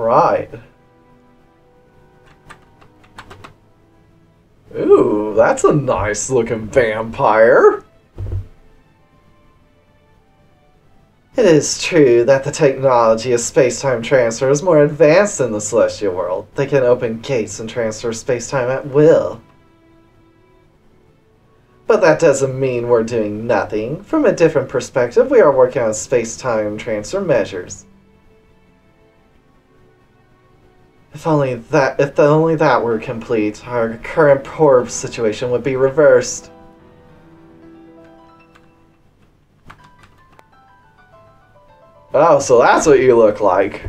Alright. Ooh, that's a nice looking vampire. It is true that the technology of space-time transfer is more advanced in the celestial world. They can open gates and transfer space-time at will. But that doesn't mean we're doing nothing. From a different perspective, we are working on space-time transfer measures. If only that were complete, our current poor situation would be reversed. Oh, so that's what you look like.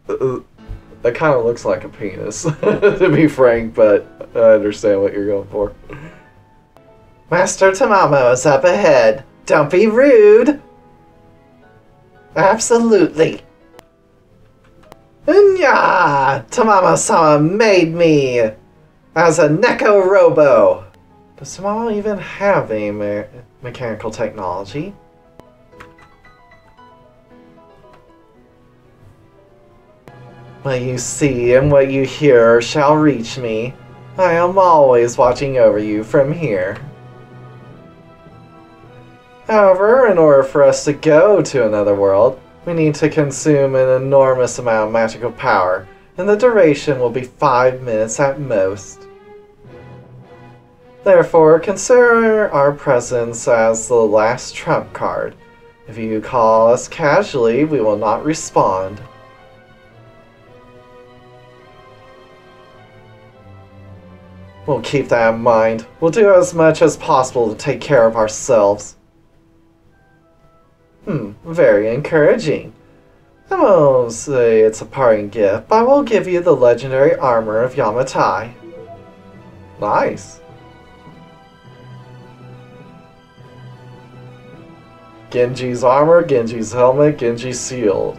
That kind of looks like a penis, to be frank, but I understand what you're going for. Master Tamamo is up ahead. Don't be rude. Absolutely. Yeah, Tamamo-sama made me as a Neko Robo. Does Tamamo even have a mechanical technology? What you see and what you hear shall reach me. I am always watching over you from here. However, in order for us to go to another world, we need to consume an enormous amount of magical power, and the duration will be 5 minutes at most. Therefore, consider our presence as the last trump card. If you call us casually, we will not respond. We'll keep that in mind. We'll do as much as possible to take care of ourselves. Very encouraging. I won't say it's a parting gift, but I will give you the legendary armor of Yamatai. Nice. Genji's armor, Genji's helmet, Genji's shield.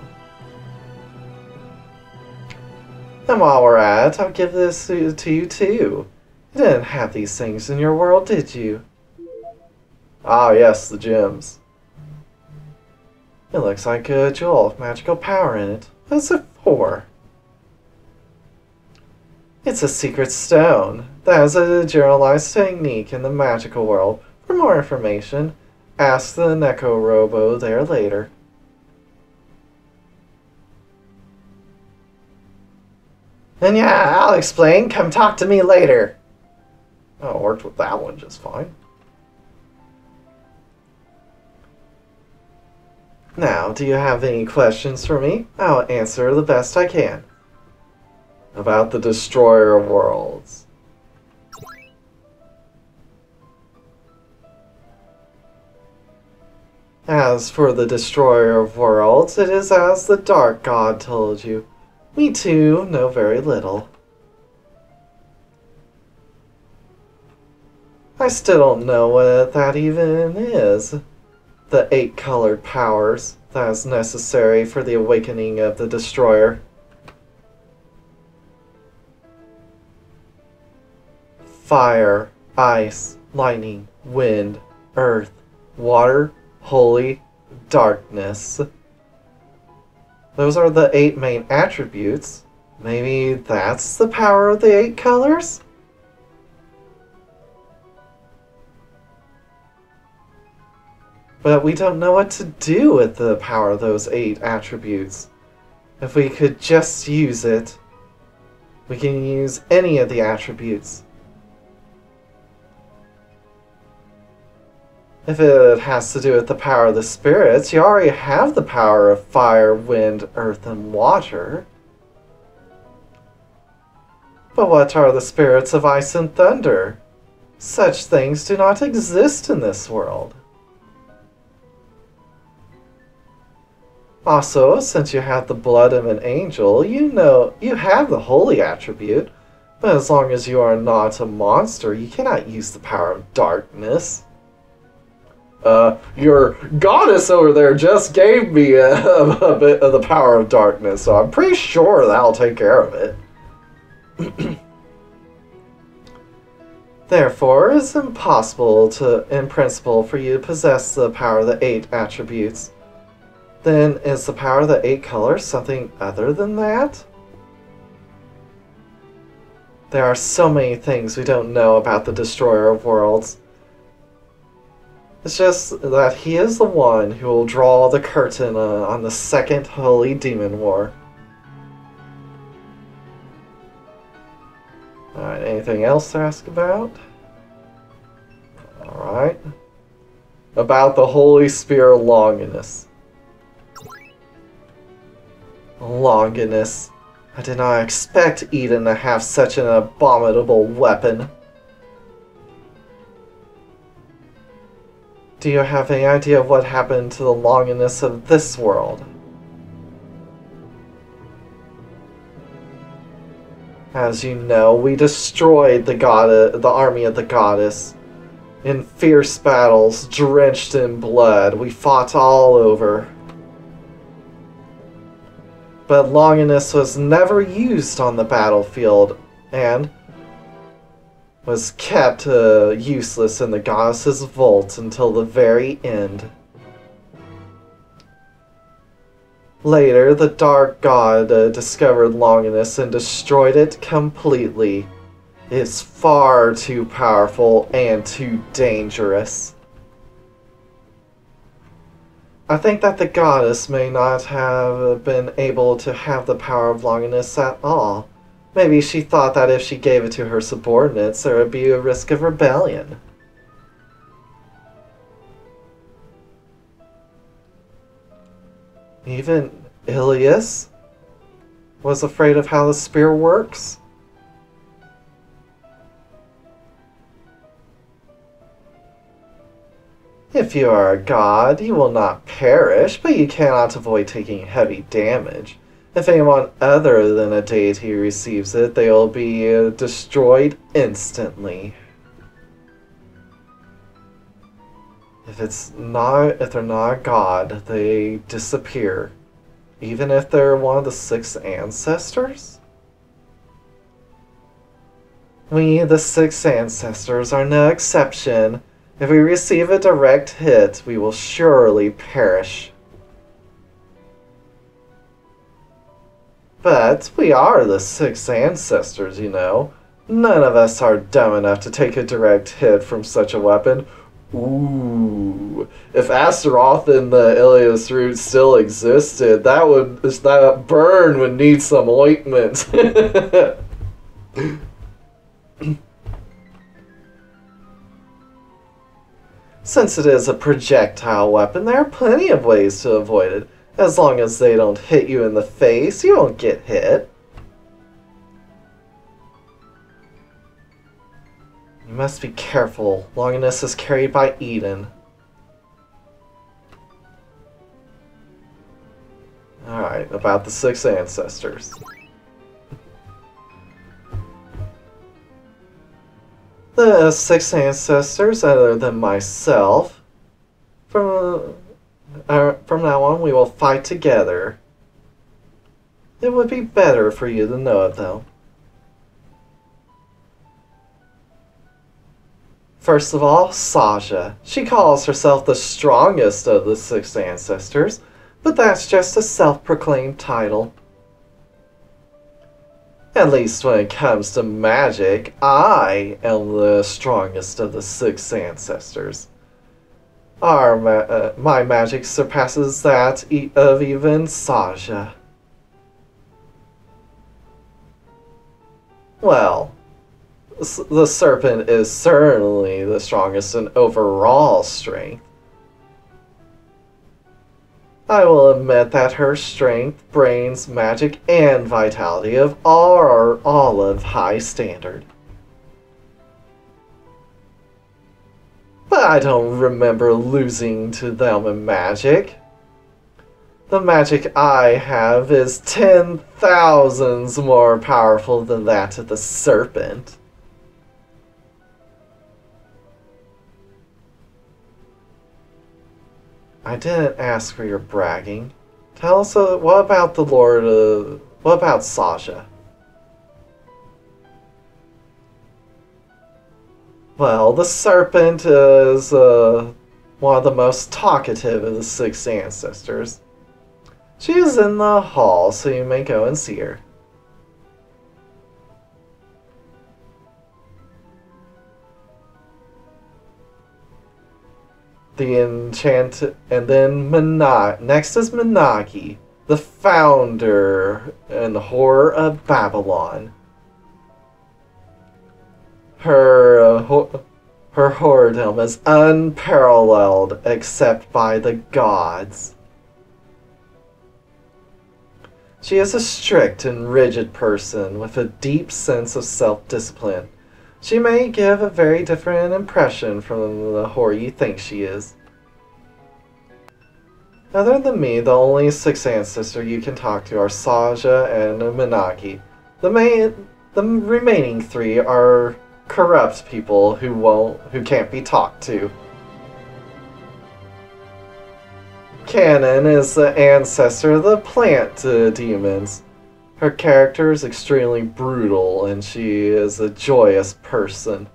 And while we're at it, I'll give this to you too. You didn't have these things in your world, did you? Ah yes, the gems. It looks like a jewel of magical power in it. What's it for? It's a secret stone. That is a generalized technique in the magical world. For more information, ask the Neko Robo there later. And yeah, I'll explain. Come talk to me later. Oh, it worked with that one just fine. Now, do you have any questions for me? I'll answer the best I can. About the Destroyer of Worlds. As for the Destroyer of Worlds, it is as the Dark God told you. We too know very little. I still don't know what that even is. The 8 colored powers that is necessary for the awakening of the Destroyer. Fire, ice, lightning, wind, earth, water, holy, darkness. Those are the 8 main attributes. Maybe that's the power of the 8 colors? But we don't know what to do with the power of those 8 attributes. If we could just use it, we can use any of the attributes. If it has to do with the power of the spirits, you already have the power of fire, wind, earth, and water. But what are the spirits of ice and thunder? Such things do not exist in this world. Also, since you have the blood of an angel, you know you have the holy attribute, but as long as you are not a monster, you cannot use the power of darkness. Your goddess over there just gave me a bit of the power of darkness, so I'm pretty sure that'll take care of it. Therefore, it's impossible in principle for you to possess the power of the 8 attributes. Then is the power of the 8 colors something other than that? There are so many things we don't know about the Destroyer of Worlds. It's just that he is the one who will draw the curtain on the Second Holy Demon War. Alright, anything else to ask about? Alright. About the Holy Spear Longinus. Longinus. I did not expect Eden to have such an abominable weapon. Do you have any idea of what happened to the Longinus of this world? As you know, we destroyed the army of the goddess. In fierce battles, drenched in blood, we fought all over. But Longinus was never used on the battlefield, and was kept useless in the goddess's vault until the very end. Later, the Dark God discovered Longinus and destroyed it completely. It's far too powerful and too dangerous. I think that the goddess may not have been able to have the power of Longinus at all. Maybe she thought that if she gave it to her subordinates, there would be a risk of rebellion. Even Ilias was afraid of how the spear works. If you are a god, you will not perish, but you cannot avoid taking heavy damage. If anyone other than a deity receives it, they will be destroyed instantly. If they're not a god, they disappear. Even if they're one of the 6 ancestors? We, the 6 ancestors, are no exception. If we receive a direct hit, we will surely perish. But we are the 6 ancestors, you know. None of us are dumb enough to take a direct hit from such a weapon. Ooh, if Astaroth and the Ilias root still existed, that burn would need some ointment. Since it is a projectile weapon, there are plenty of ways to avoid it. As long as they don't hit you in the face, you won't get hit. You must be careful. Longinus is carried by Eden. Alright, about the 6 ancestors. The 6 ancestors, other than myself, from now on we will fight together. It would be better for you to know it, though. First of all, Sasha. She calls herself the strongest of the 6 ancestors, but that's just a self-proclaimed title. At least when it comes to magic, I am the strongest of the 6 ancestors. My magic surpasses that of even Sasha. Well, the serpent is certainly the strongest in overall strength. I will admit that her strength, brains, magic, and vitality are all of high standard. But I don't remember losing to them in magic. The magic I have is 10,000s more powerful than that of the serpent. I didn't ask for your bragging. Tell us, what about the Lord, what about Sasha? Well, the serpent is one of the most talkative of the 6 ancestors. She is in the hall, so you may go and see her. And then next is Menagi, the founder and whore of Babylon. Her whoredom is unparalleled except by the gods. She is a strict and rigid person with a deep sense of self-discipline. She may give a very different impression from the whore you think she is. Other than me, the only 6 ancestors you can talk to are Saja and Menagi. The remaining 3 are corrupt people who can't be talked to. Cannon is the ancestor of the plant demons. Her character is extremely brutal, and she is a joyous person.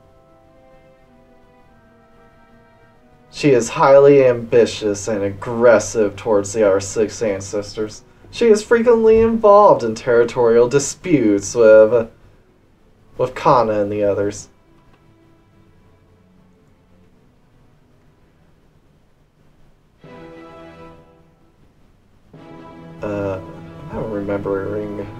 She is highly ambitious and aggressive towards the other 6 ancestors. She is frequently involved in territorial disputes with Kana and the others.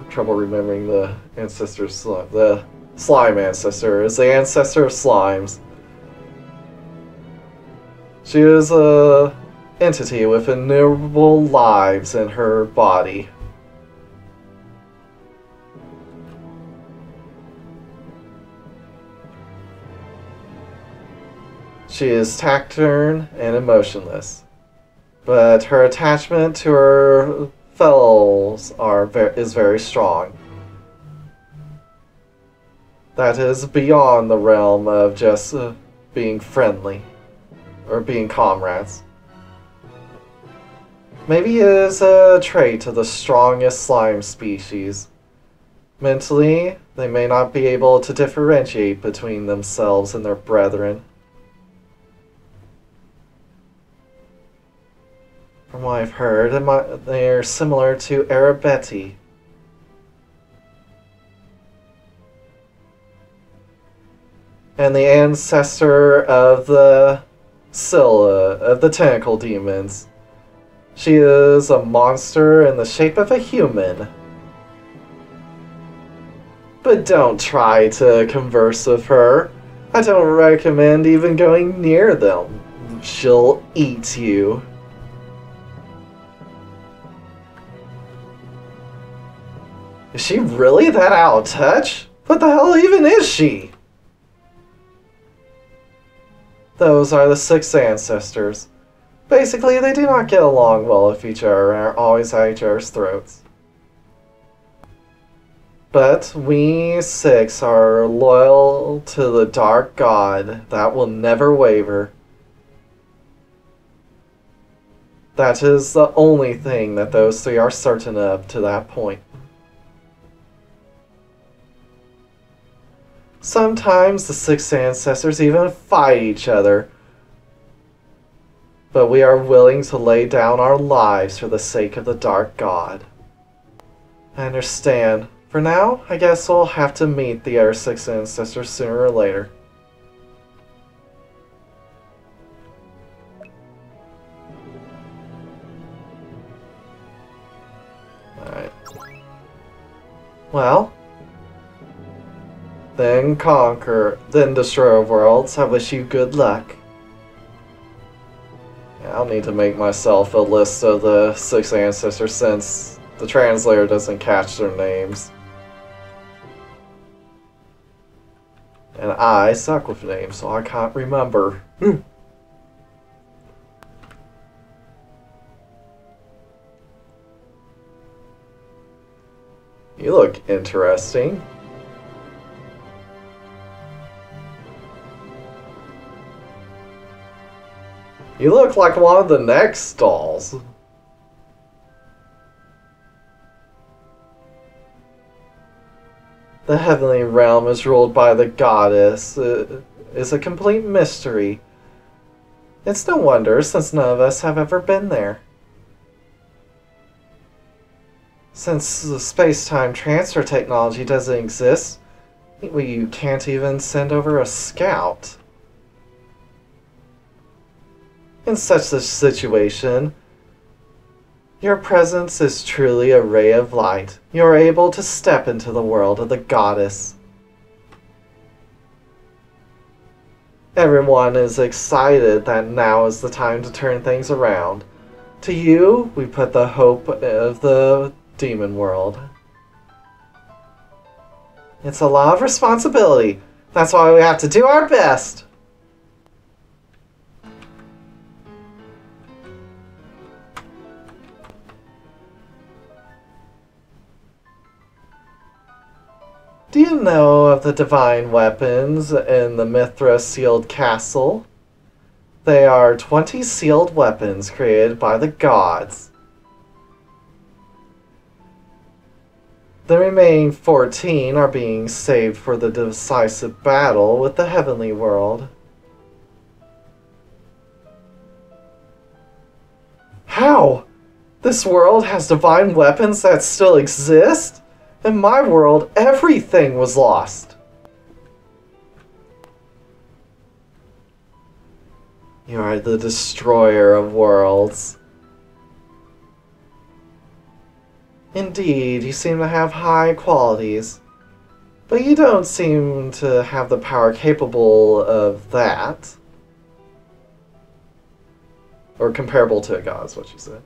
Trouble remembering the ancestors. The slime ancestor is the ancestor of slimes. She is a entity with innumerable lives in her body. She is taciturn and emotionless, but her attachment to her fellows is very strong. That is beyond the realm of just being friendly or being comrades. Maybe it is a trait of the strongest slime species. Mentally, they may not be able to differentiate between themselves and their brethren. From what I've heard, they're similar to Arabetti. And the ancestor of the Scylla, of the tentacle demons. She is a monster in the shape of a human. But don't try to converse with her. I don't recommend even going near them. She'll eat you. Is she really that out of touch? What the hell even is she? Those are the 6 ancestors. Basically, they do not get along well with each other and are always at each other's throats. But we 6 are loyal to the dark god that will never waver. That is the only thing that those 3 are certain of to that point. Sometimes the 6 ancestors even fight each other, but we are willing to lay down our lives for the sake of the Dark God. I understand. For now, I guess we'll have to meet the other 6 ancestors sooner or later. Alright. Well, then destroy worlds. I wish you good luck. Yeah, I'll need to make myself a list of the 6 ancestors since the translator doesn't catch their names. And I suck with names, so I can't remember. You look interesting. You look like one of the next dolls. The heavenly realm is ruled by the goddess. It is a complete mystery. It's no wonder, since none of us have ever been there. Since the space-time transfer technology doesn't exist, you can't even send over a scout. In such a situation, your presence is truly a ray of light. You are able to step into the world of the goddess. Everyone is excited that now is the time to turn things around. To you, we put the hope of the demon world. It's a lot of responsibility. That's why we have to do our best. Do you know of the divine weapons in the Mithra sealed castle? They are 20 sealed weapons created by the gods. The remaining 14 are being saved for the decisive battle with the heavenly world. How? This world has divine weapons that still exist? In my world, everything was lost. You are the destroyer of worlds. Indeed, you seem to have high qualities, but you don't seem to have the power capable of that. Or comparable to a god, is what you said.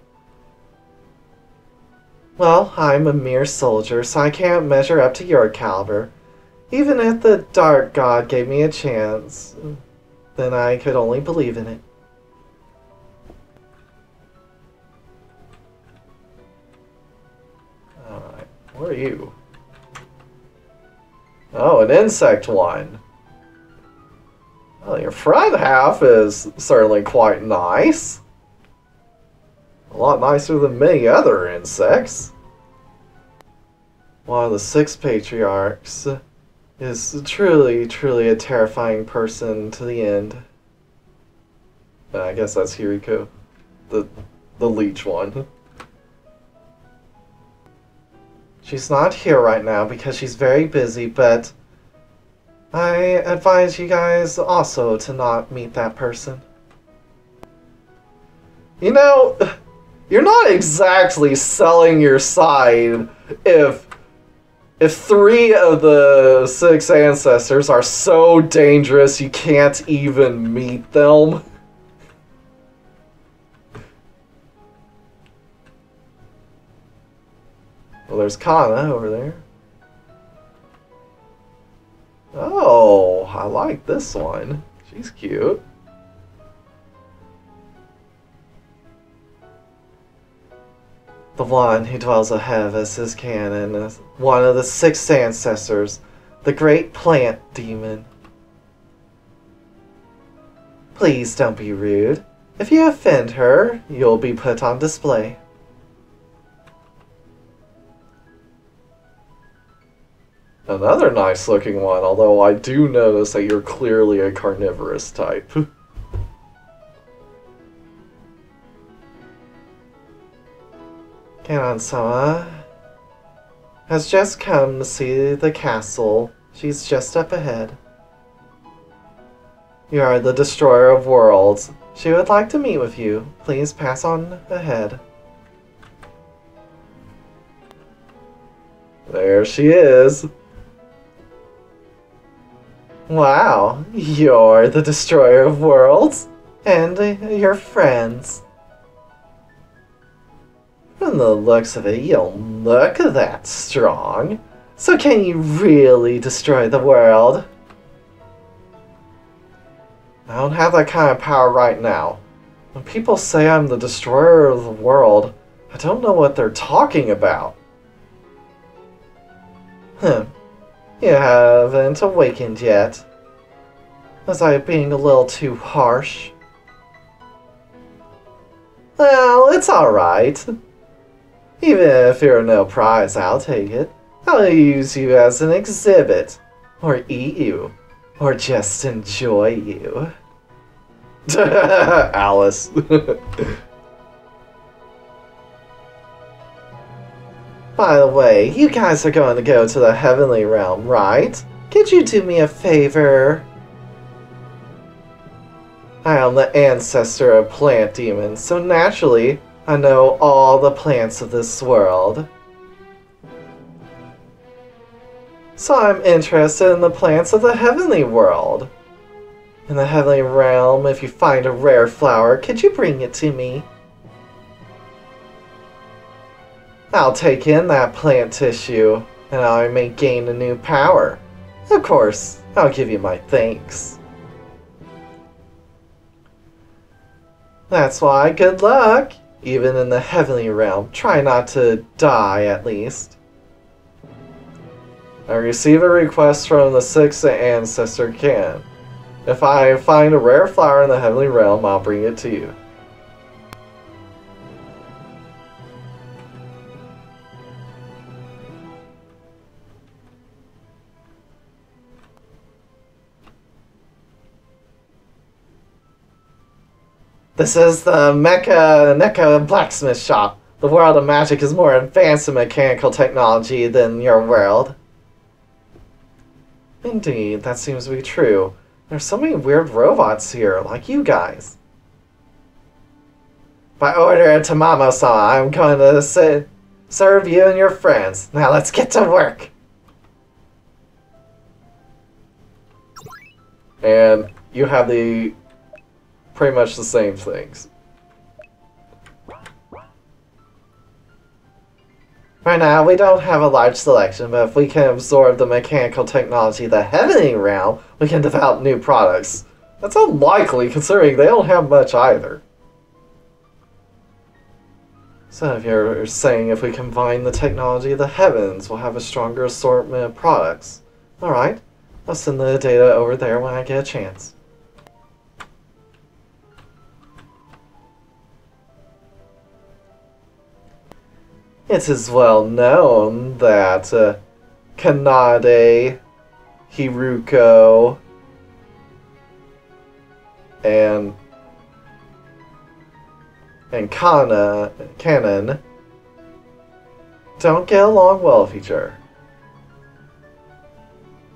Well, I'm a mere soldier, so I can't measure up to your caliber. Even if the Dark God gave me a chance, then I could only believe in it. Alright, where are you? Oh, an insect one. Well, your front half is certainly quite nice. A lot nicer than many other insects. One of the 6 patriarchs is truly a terrifying person to the end. I guess that's Hiriko, the leech one. She's not here right now because she's very busy, but I advise you guys also to not meet that person. You know, you're not exactly selling your side if 3 of the 6 ancestors are so dangerous you can't even meet them. Well, there's Kana over there. Oh, I like this one. She's cute. The one who dwells ahead of us is canon, is one of the 6 ancestors, the great plant demon. Please don't be rude. If you offend her, you'll be put on display. Another nice looking one, although I do notice that you're clearly a carnivorous type. Kanan-sama has just come to see the castle. She's just up ahead. You are the destroyer of worlds. She would like to meet with you. Please pass on ahead. There she is. Wow, you're the destroyer of worlds? And your friends. From the looks of it, you don't look that strong. So can you really destroy the world? I don't have that kind of power right now. When people say I'm the destroyer of the world, I don't know what they're talking about. You haven't awakened yet. Was I being a little too harsh? Well, it's alright. Even if you're no prize, I'll take it. I'll use you as an exhibit. Or eat you. Or just enjoy you. Alice. By the way, you guys are going to go to the heavenly realm, right? Could you do me a favor? I am the ancestor of plant demons, so naturally, I know all the plants of this world. So I'm interested in the plants of the heavenly world. In the heavenly realm, if you find a rare flower, could you bring it to me? I'll take in that plant tissue, and I may gain a new power. Of course, I'll give you my thanks. That's why, good luck! Even in the heavenly realm, try not to die at least. I receive a request from the sixth ancestor Can. If I find a rare flower in the heavenly realm, I'll bring it to you. This is the Mecha blacksmith shop. The world of magic is more advanced in mechanical technology than your world. Indeed, that seems to be true. There's so many weird robots here, like you guys. By order of Tamamo-sama, I'm going to serve you and your friends. Now let's get to work. And you have pretty much the same things. Right now, we don't have a large selection, but if we can absorb the mechanical technology of the heavenly realm, we can develop new products. That's unlikely, considering they don't have much either. So if you're saying if we combine the technology of the heavens, we'll have a stronger assortment of products. Alright, I'll send the data over there when I get a chance. It is well known that Kanade, Hiruko, and Kanon don't get along well with each other.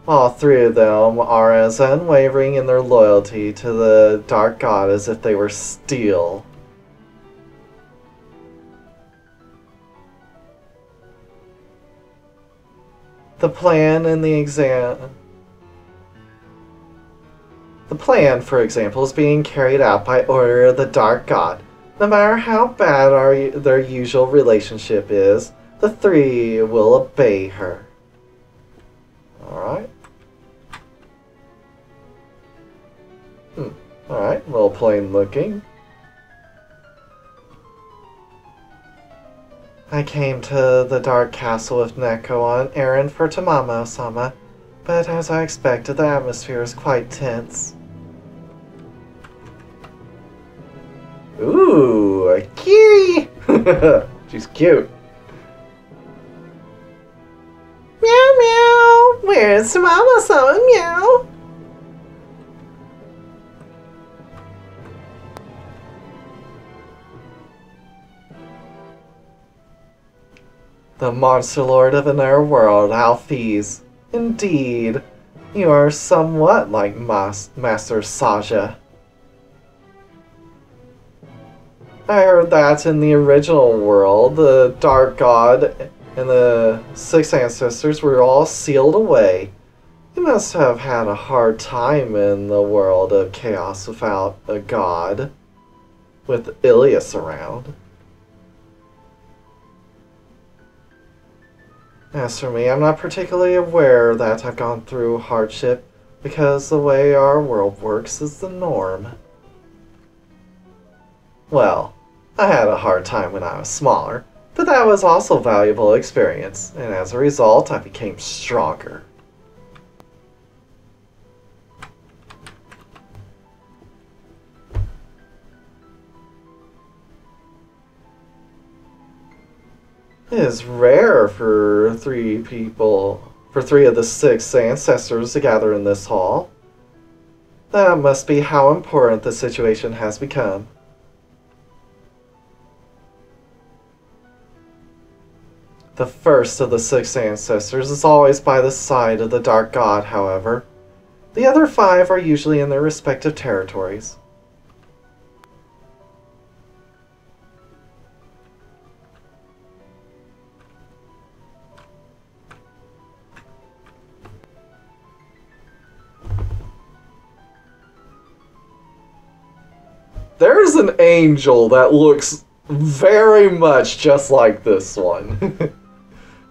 All three of them are as unwavering in their loyalty to the Dark God as if they were steel. The plan, for example, is being carried out by order of the Dark God. No matter how bad their usual relationship is, the three will obey her. Alright. Alright, well plain looking. I came to the Dark Castle with Neko on an errand for Tamamo-sama, but as I expected, the atmosphere is quite tense. Ooh, a kitty! She's cute. Meow meow! Where's Tamamo-sama? Meow! The monster lord of another world, Alphys. Indeed, you are somewhat like Master Saja. I heard that in the original world, the Dark God and the six ancestors were all sealed away. You must have had a hard time in the world of chaos without a god, with Ilias around. As for me, I'm not particularly aware that I've gone through hardship, because the way our world works is the norm. Well, I had a hard time when I was smaller, but that was also a valuable experience, and as a result, I became stronger. It is rare for three of the six ancestors to gather in this hall. That must be how important the situation has become. The first of the 6 ancestors is always by the side of the Dark God, however. The other 5 are usually in their respective territories. There's an angel that looks very much just like this one.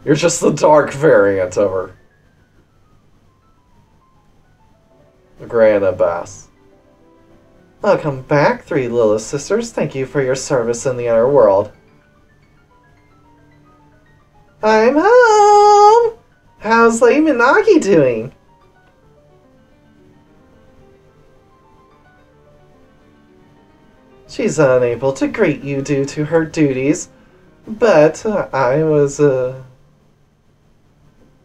You're just the dark variant of her. Grand Abbas. Welcome back, 3 little sisters. Thank you for your service in the inner world. I'm home! How's Lady Minagi doing? She's unable to greet you due to her duties, but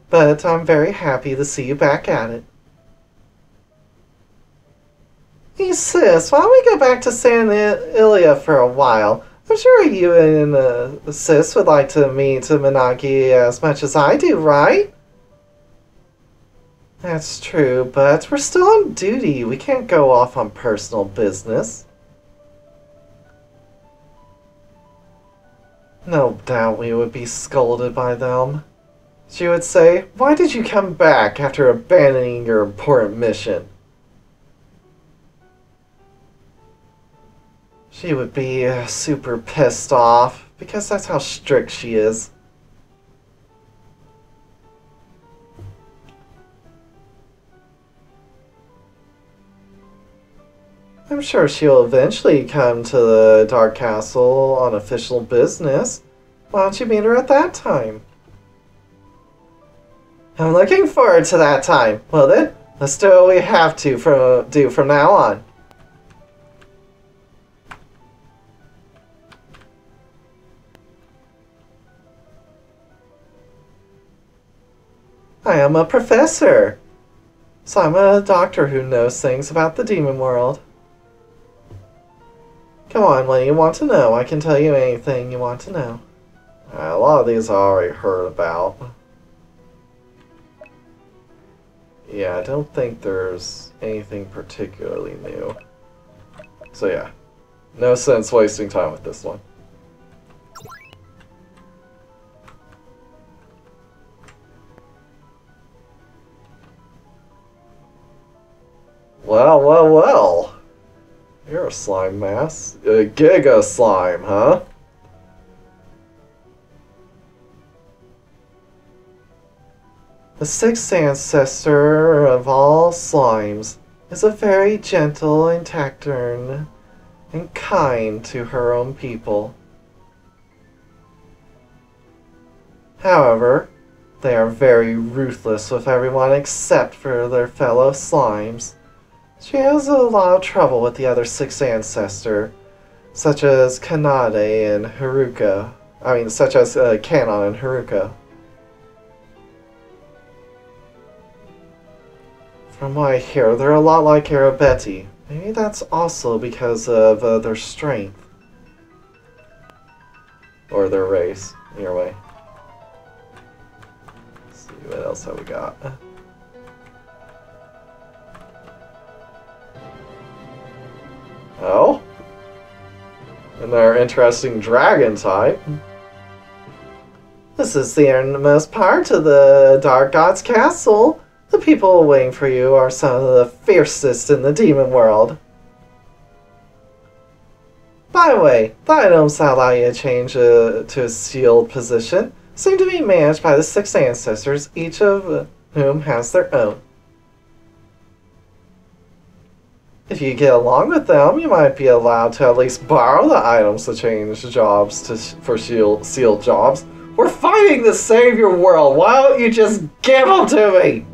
but I'm very happy to see you back at it. Hey sis, why don't we go back to San Ilia for a while? I'm sure you and sis would like to meet Minagi as much as I do, right? That's true, but we're still on duty. We can't go off on personal business. No doubt we would be scolded by them. She would say, "Why did you come back after abandoning your important mission?" She would be super pissed off, because that's how strict she is. I'm sure she'll eventually come to the Dark Castle on official business. Why don't you meet her at that time? I'm looking forward to that time. Well then, let's do what we have to do from now on. I am a professor, so I'm a doctor who knows things about the demon world. Come on, what do you want to know? I can tell you anything you want to know. A lot of these I already heard about. Yeah, I don't think there's anything particularly new. So yeah, no sense wasting time with this one. Well, well, well. You're a slime mass. A giga slime, huh? The 6th ancestor of all slimes is a very gentle and taciturn and kind to her own people. However, they are very ruthless with everyone except for their fellow slimes. She has a lot of trouble with the other 6th ancestor, such as Kanade and Haruka. Such as Kanon and Haruka. From what I hear, they're a lot like Arabeti. Maybe that's also because of their strength. Or their race, either way. Let's see, what else have we got? Oh? And their interesting dragon type. This is the innermost part of the Dark God's castle. The people waiting for you are some of the fiercest in the demon world. By the way, the items that allow you to change to a sealed position seem to be managed by the 6 ancestors, each of whom has their own. If you get along with them, you might be allowed to at least borrow the items to change jobs for sealed jobs. We're fighting to save your world. Why don't you just give them to me?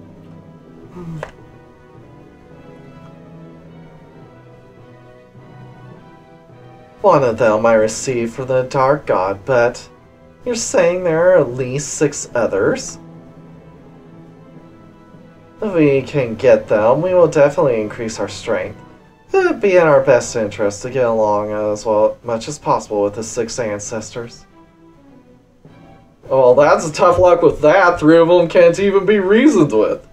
One of them I received for the Dark God, but you're saying there are at least 6 others? If we can get them, we will definitely increase our strength. It would be in our best interest to get along as much as possible with the 6 ancestors. Well, that's a tough luck with that. 3 of them can't even be reasoned with.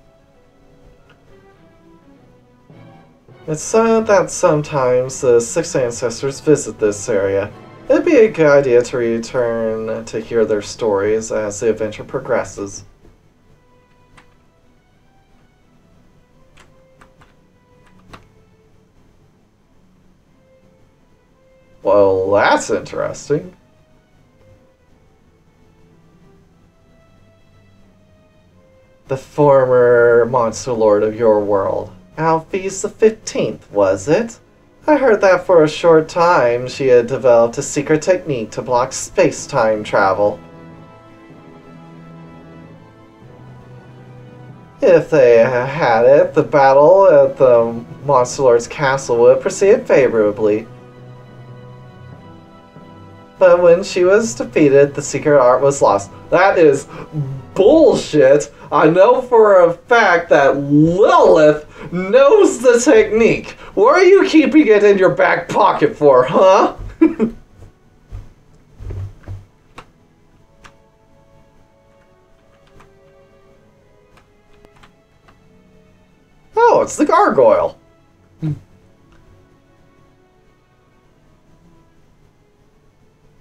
It's said that sometimes the 6 ancestors visit this area. It'd be a good idea to return to hear their stories as the adventure progresses. Well, that's interesting. The former monster lord of your world. Alphys the 15th, was it? I heard that for a short time she had developed a secret technique to block space-time travel. If they had it, the battle at the Monster Lord's castle would proceed favorably. But when she was defeated, the secret art was lost. That is bullshit. I know for a fact that Lilith knows the technique. What are you keeping it in your back pocket for, huh? Oh, it's the gargoyle.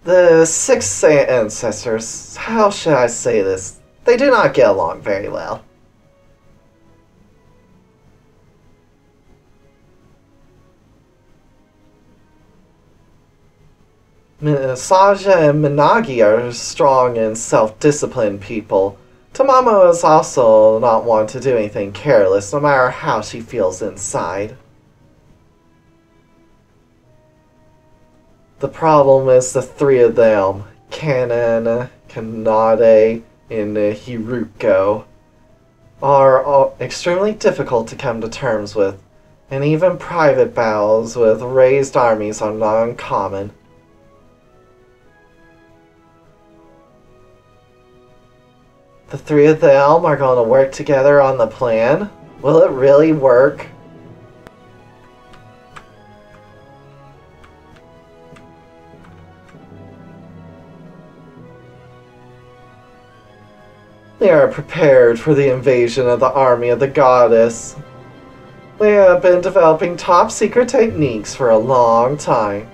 The 6 ancestors, how should I say this? They do not get along very well. Saja and Minagi are strong and self-disciplined people. Tamamo is also not one to do anything careless, no matter how she feels inside. The problem is the 3 of them, Kanan, Kanade, and Hiruko, are extremely difficult to come to terms with, and even private battles with raised armies are not uncommon. The 3 of them are going to work together on the plan. Will it really work? They are prepared for the invasion of the army of the goddess. They have been developing top secret techniques for a long time.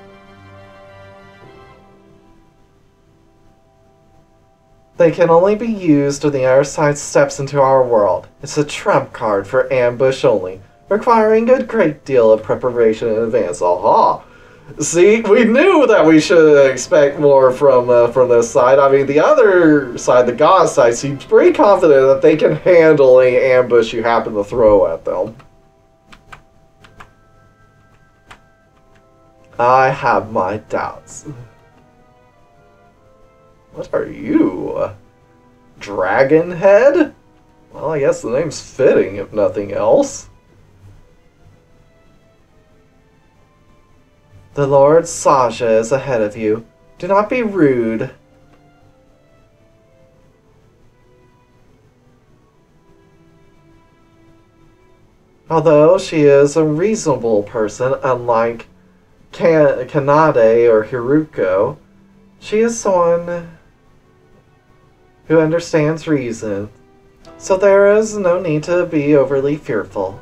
They can only be used when the other side steps into our world. It's a trump card for ambush only, requiring a great deal of preparation in advance. Aha! See, we knew that we should expect more from this side. I mean, the other side, the god side, seems pretty confident that they can handle any ambush you happen to throw at them. I have my doubts. What are you? Dragon Head? Well, I guess the name's fitting, if nothing else. The Lord Saja is ahead of you. Do not be rude. Although she is a reasonable person, unlike Kanade or Hiruko, she is someone who understands reason, so there is no need to be overly fearful.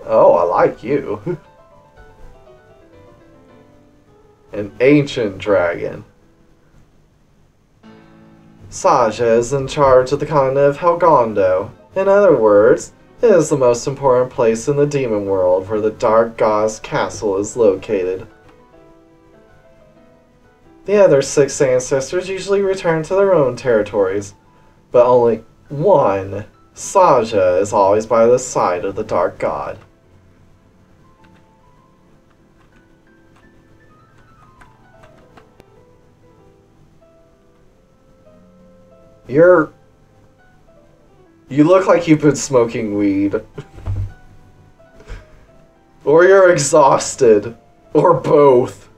Oh, I like you. An ancient dragon. Saja is in charge of the continent of Helgondo. In other words, it is the most important place in the demon world where the Dark God's castle is located. The other 6 ancestors usually return to their own territories, but only one, Saja, is always by the side of the Dark God. You look like you've been smoking weed. Or you're exhausted. Or both.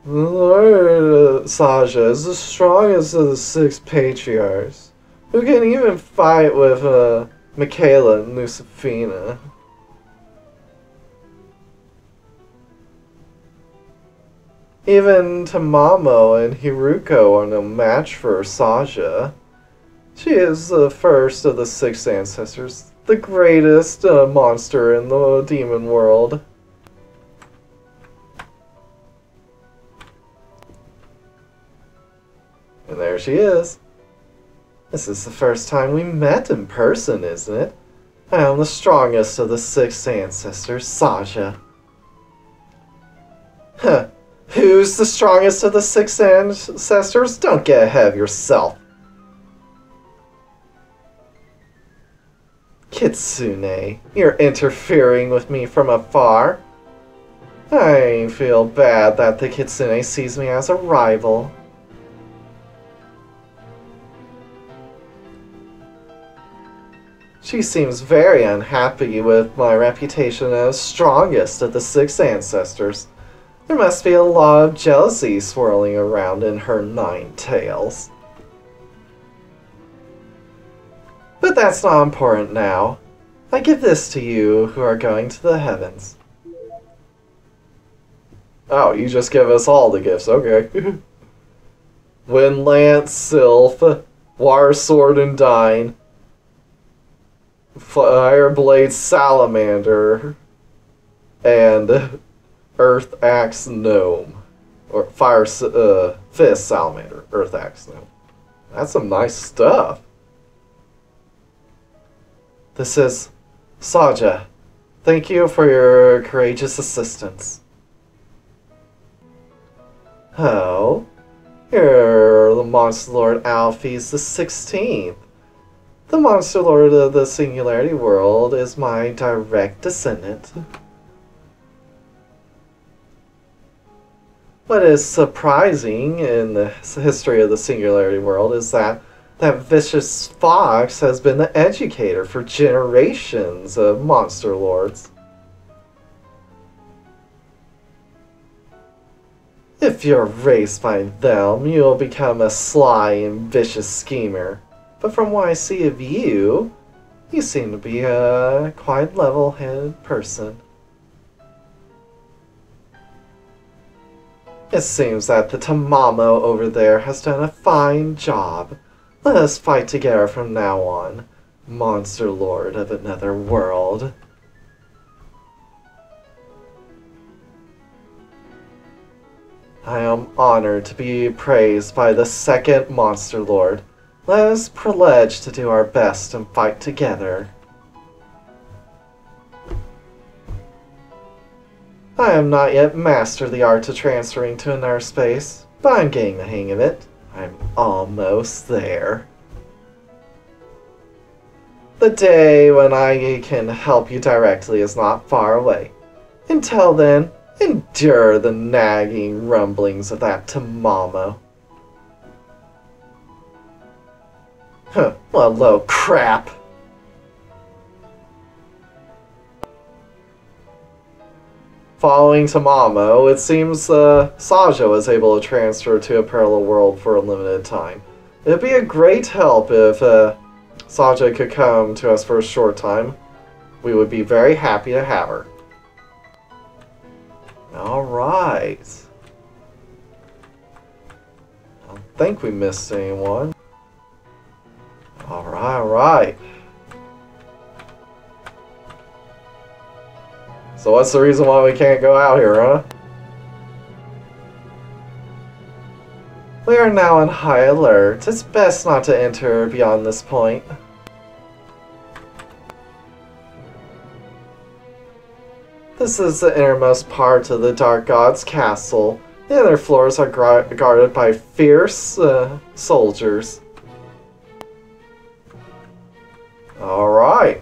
The Lord Saja is as strong as the 6 patriarchs, who can even fight with Michaela and Lucifina. Even Tamamo and Hiruko are no match for Saja. She is the first of the 6 ancestors, the greatest monster in the demon world. And there she is. This is the first time we met in person, isn't it? I am the strongest of the 6 ancestors, Saja. Huh. Who's the strongest of the 6 ancestors? Don't get ahead of yourself. Kitsune, you're interfering with me from afar. I feel bad that the Kitsune sees me as a rival. She seems very unhappy with my reputation as strongest of the 6 ancestors. There must be a lot of jealousy swirling around in her 9 tails. But that's not important now. I give this to you who are going to the heavens. Oh, you just give us all the gifts, okay. Wind Lance, Sylph, Water Sword and Dine, Fire Blade Salamander, and Earth Axe Gnome. Or Fire Fist Salamander, Earth Axe Gnome. That's some nice stuff. This is Saja. Thank you for your courageous assistance. Oh, you're the Monster Lord Alphys the 16th. The Monster Lord of the Singularity World is my direct descendant. What is surprising in the history of the Singularity World is that vicious fox has been the educator for generations of Monster Lords. If you're raised by them, you'll become a sly and vicious schemer. But from what I see of you, you seem to be a quite level-headed person. It seems that the Tamamo over there has done a fine job. Let us fight together from now on, Monster Lord of another world. I am honored to be praised by the 2nd Monster Lord. Let us pledge to do our best and fight together. I have not yet mastered the art of transferring to another space, but I'm getting the hang of it. I'm almost there. The day when I can help you directly is not far away. Until then, endure the nagging rumblings of that Tamamo. Huh, what a load of crap. Following Tamamo, it seems Saja was able to transfer to a parallel world for a limited time. It'd be a great help if Saja could come to us for a short time. We would be very happy to have her. Alright. I don't think we missed anyone. Alright. So what's the reason why we can't go out here, huh? We are now on high alert. It's best not to enter beyond this point. This is the innermost part of the Dark God's castle. The other floors are guarded by fierce soldiers. Alright.